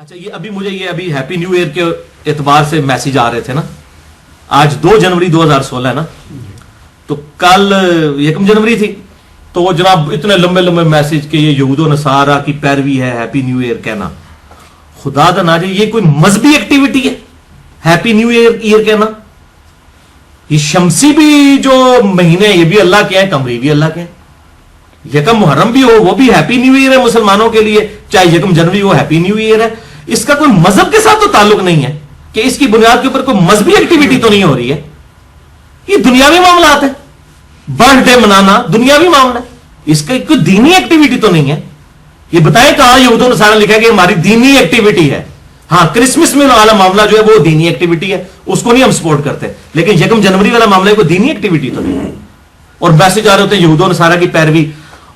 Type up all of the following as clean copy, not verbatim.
اچھا یہ ابھی ہیپی نیو ایئر کے اعتبار سے میسج آ رہے تھے نا. آج 2 جنوری 2016 ہے نا, تو کل 1 جنوری تھی, تو وہ جناب اتنے لمبے لمبے میسج کہ یہ یہود و نصارہ کی پیروی ہے ہیپی نیو ایئر کہنا. خدا دا نہ جائے یہ کوئی مذہبی ایکٹیویٹی ہے ہیپی نیو ایئر کہنا؟ یہ شمسی بھی جو مہینے یہ بھی اللہ کے ہیں, قمری بھی اللہ کے ہیں. 1 محرم بھی ہو وہ بھی ہیپی نیو ایئر ہے مسلمانوں کے لیے, چاہے 1 جنوری ہو ہیپی نیو ایئر ہے. اس کا کوئی مذہب کے ساتھ تو تعلق نہیں ہے کہ اس کی بنیاد کے اوپر کوئی مذہبی ایکٹیویٹی تو نہیں ہو رہی ہے. یہ دنیاوی معاملات ہے. برتھ ڈے منانا دنیاوی معاملہ ہے, اس کا کوئی دینی ایکٹیویٹی تو نہیں ہے. یہ بتائیں کہاں یہود و نصارہ لکھا ہے کہ ہماری دینی ایکٹیویٹی ہے. ہاں کرسمس میں والا معاملہ جو ہے وہ دینی ایکٹیویٹی ہے, اس کو نہیں ہم سپورٹ کرتے, لیکن 1 جنوری والا معاملہ ہے کوئی دینی ایکٹیویٹی تو نہیں ہے. اور میسج آ رہے ہوتے ہیں یہود و نصارہ کی پیروی,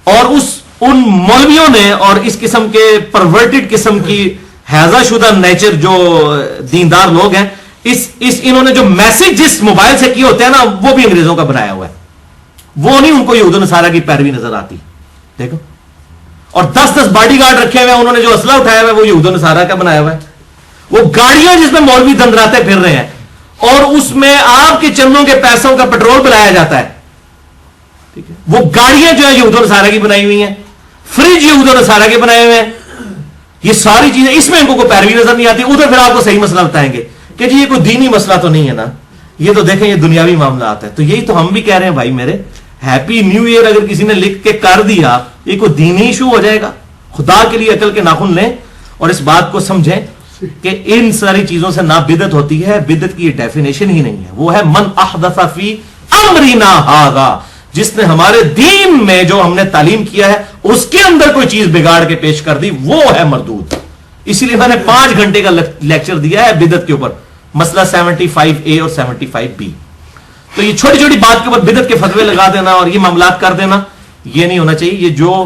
اور ان مولویوں نے اور اس قسم کے پرورٹڈ قسم کی حیضہ شدہ نیچر جو دیندار لوگ ہیں, انہوں نے جو میسج جس موبائل سے کیے ہوتے ہیں نا وہ بھی انگریزوں کا بنایا ہوا ہے. وہ نہیں ان کو یہود و نصارہ کی پیروی نظر آتی. دیکھو, اور 10 باڈی گارڈ رکھے ہوئے ہیں, انہوں نے جو اسلحہ اٹھایا ہوا ہے وہ یہود و نصارہ کا بنایا ہوا ہے. وہ گاڑیاں جس میں مولوی دندراتے پھر رہے ہیں, اور اس میں آپ کے چندوں کے پیسوں کا پیٹرول بلایا جاتا ہے. ٹھیک ہے, وہ گاڑیاں جو ہے یہود و نصارہ کی بنائی ہوئی ہیں, فریج یہود و نصارہ کے بنائے ہوئے ہیں. یہ ساری چیزیں اس میں ان کو کوئی پیروی نظر نہیں آتی. ادھر پھر آپ کو صحیح مسئلہ بتائیں گے کہ جی یہ کوئی دینی مسئلہ تو نہیں ہے نا, یہ تو دیکھیں یہ دنیاوی معاملات ہے. تو یہی تو ہم بھی کہہ رہے ہیں بھائی میرے, ہیپی نیو ایئر اگر کسی نے لکھ کے کر دیا یہ کوئی دینی ایشو ہو جائے گا. خدا کے لیے عقل کے ناخن لیں اور اس بات کو سمجھیں کہ ان ساری چیزوں سے نہ بدعت ہوتی ہے. بدعت کی ڈیفینیشن ہی نہیں ہے, وہ ہے من احدث فی امرنا ھذا, جس نے ہمارے دین میں جو ہم نے تعلیم کیا ہے اس کے اندر کوئی چیز بگاڑ کے پیش کر دی, وہ ہے مردود. اسی لیے میں نے 5 گھنٹے کا لیکچر دیا ہے بدعت کے اوپر, مسئلہ 75A اور 75B. تو یہ چھوٹی چھوٹی بات کے اوپر بدعت کے فتوے لگا دینا اور یہ معاملات کر دینا, یہ نہیں ہونا چاہیے. یہ جو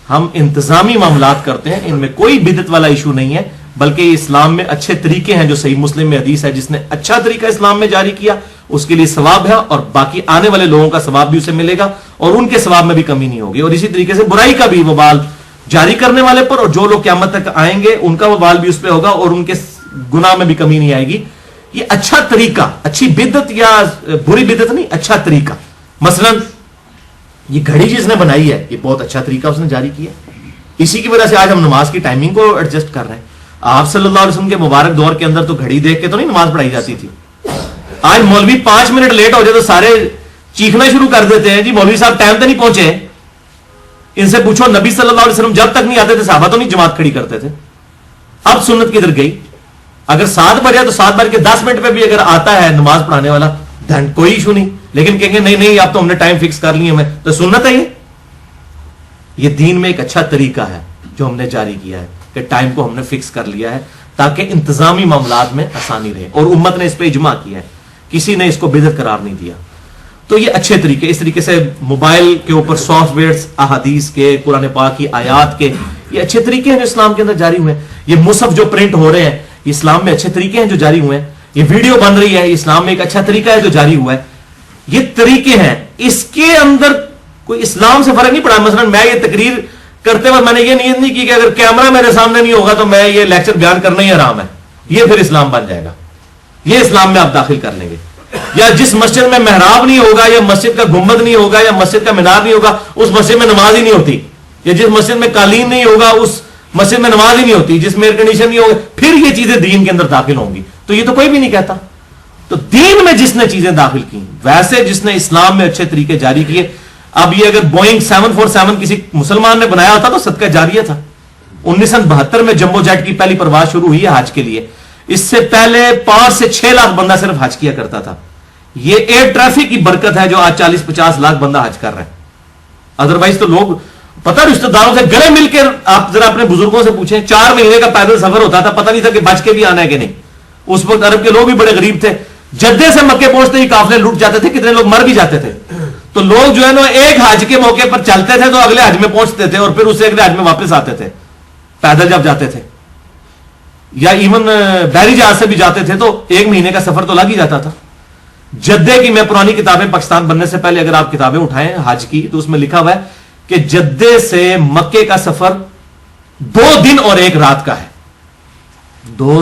ہم انتظامی معاملات کرتے ہیں ان میں کوئی بدعت والا ایشو نہیں ہے, بلکہ اسلام میں اچھے طریقے ہیں. جو صحیح مسلم میں حدیث ہے, جس نے اچھا طریقہ اسلام میں جاری کیا اس کے لیے ثواب ہے, اور باقی آنے والے لوگوں کا ثواب بھی اسے ملے گا, اور ان کے ثواب میں بھی کمی نہیں ہوگی. اور اسی طریقے سے برائی کا بھی وبال جاری کرنے والے پر, اور جو لوگ قیامت تک آئیں گے ان کا وبال بھی اس پہ ہوگا, اور ان کے گناہ میں بھی کمی نہیں آئے گی. یہ اچھا طریقہ, اچھی بدعت یا بری بدعت نہیں, اچھا طریقہ. مثلا یہ گھڑی جس نے بنائی ہے یہ بہت اچھا طریقہ اس نے جاری کیا. اسی کی وجہ سے آج ہم نماز کی ٹائمنگ کو ایڈجسٹ کر رہے ہیں. آپ صلی اللہ علیہ وسلم کے مبارک دور کے اندر تو گھڑی دیکھ کے تو نہیں نماز پڑھائی جاتی تھی. آج مولوی 5 منٹ لیٹ ہو جائے تو سارے چیخنا شروع کر دیتے ہیں, جی مولوی صاحب ٹائم تو نہیں پہنچے. ان سے پوچھو نبی صلی اللہ علیہ وسلم جب تک نہیں آتے تھے صحابہ تو نہیں جماعت کھڑی کرتے تھے. اب سنت کدھر گئی؟ اگر 7 بجے تو 7 بج کے 10 منٹ پہ بھی اگر آتا ہے نماز پڑھانے والا دین کوئی ایشو نہیں, لیکن کہیں گے نہیں اب تو ہم نے ٹائم فکس کر لی ہے. تو سنت ہے یہ دین میں ایک اچھا طریقہ ہے جو ہم نے جاری کیا ہے کہ ٹائم کو ہم نے فکس کر لیا ہے تاکہ انتظامی معاملات میں آسانی رہے, اور امت نے اس پہ اجماع کیا ہے, کسی نے اس کو بدعت قرار نہیں دیا. تو یہ اچھے طریقے, اس طریقے سے موبائل کے اوپر سافٹ ویئرز احادیث کے, قرآن پاک کی آیات کے, یہ اچھے طریقے ہیں جو اسلام کے اندر جاری ہوئے ہیں. یہ مصحف جو پرنٹ ہو رہے ہیں یہ اسلام میں اچھے طریقے ہیں جو جاری ہوئے ہیں. یہ ویڈیو بن رہی ہے یہ اسلام میں ایک اچھا طریقہ ہے جو جاری ہوا ہے. یہ طریقے ہیں, اس کے اندر کوئی اسلام سے فرق نہیں پڑا. مثلا میں یہ تقریر کرتے وقت میں نے یہ نیت نہیں کی کہ اگر کیمرہ میرے سامنے نہیں ہوگا تو میں یہ لیکچر بیان کرنا ہی حرام ہے, یہ پھر اسلام بن جائے گا. یہ اسلام میں آپ داخل کر لیں گے. یا جس مسجد میں محراب نہیں ہوگا, یا مسجد کا گنبد نہیں ہوگا, یا مسجد کا مینار نہیں ہوگا, اس مسجد میں نماز ہی نہیں ہوتی. یا جس مسجد میں قالین نہیں ہوگا اس مسجد میں نماز ہی نہیں ہوتی. جس میں ایئر کنڈیشن نہیں ہوگا, پھر یہ چیزیں دین کے اندر داخل ہوں گی. تو یہ تو کوئی بھی نہیں کہتا. تو دین میں جس نے چیزیں داخل کی, ویسے جس نے اسلام میں اچھے طریقے جاری کیے. اب یہ اگر بوئنگ 747 کسی مسلمان نے بنایا ہوتا تو صدقہ جاریہ تھا. 1972 میں جمبو جیٹ کی پہلی پرواز شروع ہوئی ہے حج کے لیے. اس سے پہلے 5 سے 6 لاکھ بندہ صرف حج کیا کرتا تھا. یہ ایئر ٹریفک کی برکت ہے جو آج 40-50 لاکھ بندہ حج کر رہا ہے. ادروائز تو لوگ پتہ رشتہ داروں سے گلے مل کے, آپ ذرا اپنے بزرگوں سے پوچھیں, 4 مہینے کا پیدل سفر ہوتا تھا, پتہ نہیں تھا کہ بچ کے بھی آنا ہے کہ نہیں. اس وقت عرب کے لوگ بھی بڑے غریب تھے. جدے سے مکے پہنچتے ہی قافلے لٹ جاتے تھے, کتنے لوگ مر بھی جاتے تھے. تو لوگ جو ہے نا ایک حج کے موقع پر چلتے تھے تو اگلے حج میں پہنچتے تھے, اور پھر اسے اگلے حج میں واپس آتے تھے پیدل جب جاتے تھے. یا ایون بحری جہاز سے بھی جاتے تھے تو 1 مہینے کا سفر تو لگ ہی جاتا تھا. جدے کی میں پرانی کتابیں پاکستان بننے سے پہلے اگر آپ کتابیں اٹھائیں حج کی تو اس میں لکھا ہوا ہے کہ جدے سے مکے کا سفر 2 دن اور 1 رات کا ہے. 2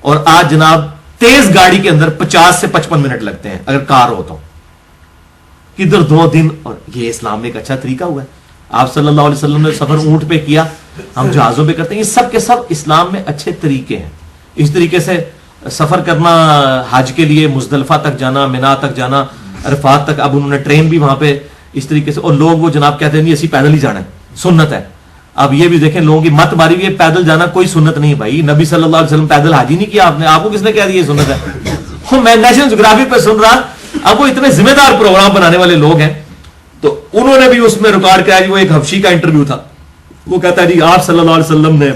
اور آج جناب تیز گاڑی کے اندر 50 سے 55 منٹ لگتے ہیں اگر کار ہو تو. کدھر 2 دن. اور یہ اسلام میں ایک اچھا طریقہ ہوا ہے. آپ صلی اللہ علیہ وسلم نے سفر اونٹ پہ کیا, ہم جہازوں پہ کرتے ہیں. یہ سب کے سب اسلام میں اچھے طریقے ہیں. اس طریقے سے سفر کرنا, حج کے لیے مزدلفہ تک جانا, مینا تک جانا, عرفات تک, اب انہوں نے ٹرین بھی وہاں پہ اس طریقے سے. اور لوگ وہ جناب کہتے ہیں نہیں اسی پیدل ہی جانا ہے, سنت ہے. اب یہ بھی دیکھیں لوگوں کی مت ماری ہوئی ہے, پیدل جانا کوئی سنت نہیں بھائی. نبی صلی اللہ علیہ وسلم پیدل حج ہی نہیں کیا. آپ کو کس نے کہہ دیا یہ سنت ہے؟ میں نیشنل جغرافی پہ سن رہا, اب وہ اتنے ذمہ دار پروگرام بنانے والے لوگ ہیں, تو انہوں نے بھی اس میں ریکارڈ کیا. وہ ایک حبشی کا انٹرویو تھا, وہ کہتا ہے جی آپ صلی اللہ علیہ وسلم نے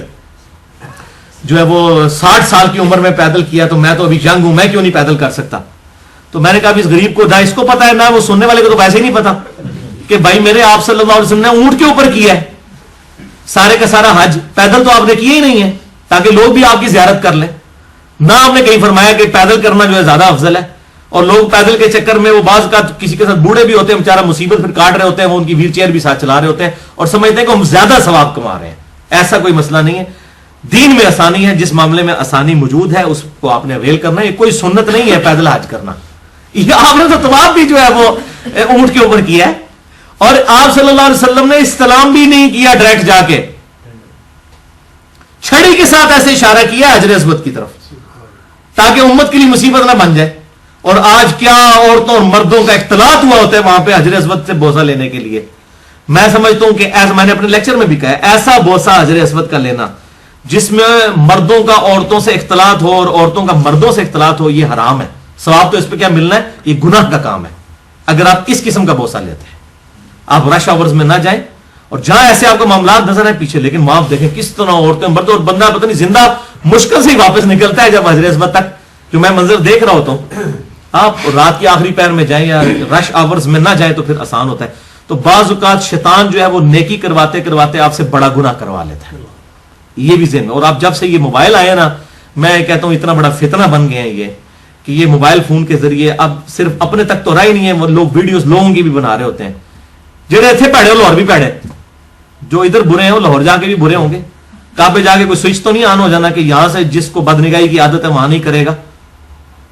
جو ہے وہ 60 سال کی عمر میں پیدل کیا, تو میں تو ابھی ینگ ہوں, میں کیوں نہیں پیدل کر سکتا؟ تو میں نے کہا اس غریب کو نہ اس کو پتا ہے نہ وہ سننے والے کو تو ویسے ہی نہیں پتا کہ بھائی میرے آپ صلی اللہ علیہ وسلم نے اونٹ کے اوپر کیا ہے سارے کا سارا حج, پیدل تو آپ نے کیا ہی نہیں ہے تاکہ لوگ بھی آپ کی زیارت کر لیں. نہ آپ نے کہیں فرمایا کہ پیدل کرنا جو ہے زیادہ افضل ہے. اور لوگ پیدل کے چکر میں وہ بعض کا کسی کے ساتھ بوڑھے بھی ہوتے ہیں بیچارہ, مصیبت پھر کاٹ رہے ہوتے ہیں, وہ ان کی ویل چیئر بھی ساتھ چلا رہے ہوتے ہیں اور سمجھتے ہیں کہ ہم زیادہ ثواب کما رہے ہیں. ایسا کوئی مسئلہ نہیں ہے. دین میں آسانی ہے, جس معاملے میں آسانی موجود ہے اس کو آپ نے اویل کرنا ہے. یہ کوئی سنت نہیں ہے پیدل حج کرنا. یہ آپ نے تو طواف بھی جو ہے وہ اونٹ کے اوپر کیا ہے, اور آپ صلی اللہ علیہ وسلم نے استلام بھی نہیں کیا ڈائریکٹ جا کے, چھڑی کے ساتھ ایسے اشارہ کیا حجر اسود کی طرف تاکہ امت کے لیے مصیبت نہ بن جائے. اور آج کیا عورتوں اور مردوں کا اختلاط ہوا ہوتا ہے وہاں پہ حجر اسود سے بوسہ لینے کے لیے. میں سمجھتا ہوں کہ ایسا, میں نے اپنے لیکچر میں بھی کہا ہے, ایسا بوسہ حجر اسود کا لینا جس میں مردوں کا عورتوں سے اختلاط ہو اور عورتوں کا مردوں سے اختلاط ہو, یہ حرام ہے. ثواب تو اس پہ کیا ملنا ہے, یہ گناہ کا کام ہے اگر آپ اس قسم کا بوسہ لیتے ہیں. آپ رش آورز میں نہ جائیں, اور جہاں ایسے آپ کو معاملات نظر آئے پیچھے, لیکن وہاں آپ دیکھیں کس طرح عورتیں مرد, اور بندہ پتہ نہیں زندہ مشکل سے ہی واپس نکلتا ہے جب حجر اسود تک, جو میں منظر دیکھ رہا ہوتا ہوں. آپ رات کی آخری پہر میں جائیں یا رش آورز میں نہ جائیں تو پھر آسان ہوتا ہے. تو بعض اوقات شیطان جو ہے وہ نیکی کرواتے کرواتے آپ سے بڑا گناہ کروا لیتا ہے, یہ بھی ذہن میں. اور آپ جب سے یہ موبائل آئے نا, میں کہتا ہوں اتنا بڑا فتنہ بن گئے ہیں یہ, کہ یہ موبائل فون کے ذریعے اب صرف اپنے تک تو رہا ہی نہیں ہے, وہ لوگ ویڈیوز لوگوں کی بھی بنا رہے ہوتے ہیں. جڑے تھے پیڑے وہ لاہور بھی پیڑے, جو ادھر برے ہیں وہ لاہور جا کے بھی برے ہوں گے. کعبے جا کے کوئی سوئچ تو نہیں آن ہو جانا کہ یہاں سے جس کو بدنگاہی کی عادت ہے وہاں نہیں کرے گا.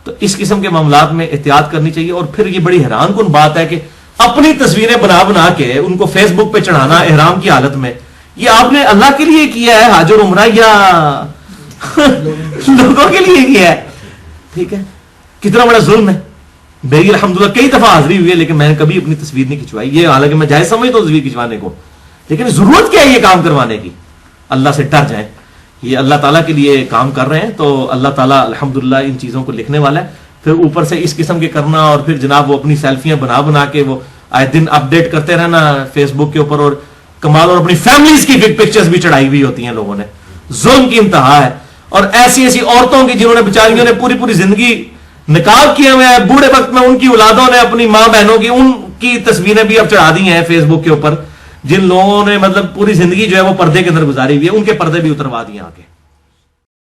تو اس قسم کے معاملات میں احتیاط کرنی چاہیے. اور پھر یہ بڑی حیران کن بات ہے کہ اپنی تصویریں بنا بنا کے ان کو فیس بک پہ چڑھانا احرام کی حالت میں, یہ آپ نے اللہ کے لیے کیا ہے حج اور عمرہ یا لوگوں کے لیے کیا ہے؟ ٹھیک ہے, کتنا بڑا ظلم ہے. میری الحمدللہ کئی دفعہ حاضری ہوئی ہے لیکن میں نے کبھی اپنی تصویر نہیں کھنچوائی. یہ حالانکہ میں جائز سمجھتا ہوں تصویر کھنچوانے کو, لیکن ضرورت کیا ہے یہ کام کروانے کی؟ اللہ سے ڈر جائیں. یہ اللہ تعالیٰ کے لیے کام کر رہے ہیں تو اللہ تعالیٰ الحمدللہ ان چیزوں کو لکھنے والا ہے. پھر اوپر سے اس قسم کے کرنا, اور پھر جناب وہ اپنی سیلفیاں بنا بنا کے وہ آئے دن اپ ڈیٹ کرتے رہنا فیس بک کے اوپر, اور کمال, اور اپنی فیملیز کی بگ پکچرز بھی چڑھائی ہوئی ہوتی ہیں لوگوں نے. ظلم کی انتہا ہے. اور ایسی ایسی عورتوں کی جنہوں نے بیچاریوں نے پوری پوری زندگی نکاح کیے ہوئے ہیں, بوڑھے وقت میں ان کی اولادوں نے اپنی ماں بہنوں کی ان کی تصویریں بھی اب چڑھا دی ہیں فیس بک کے اوپر. جن لوگوں نے مطلب پوری زندگی جو ہے وہ پردے کے اندر گزاری ہوئی ہے, ان کے پردے بھی اتروا دیے آ کے.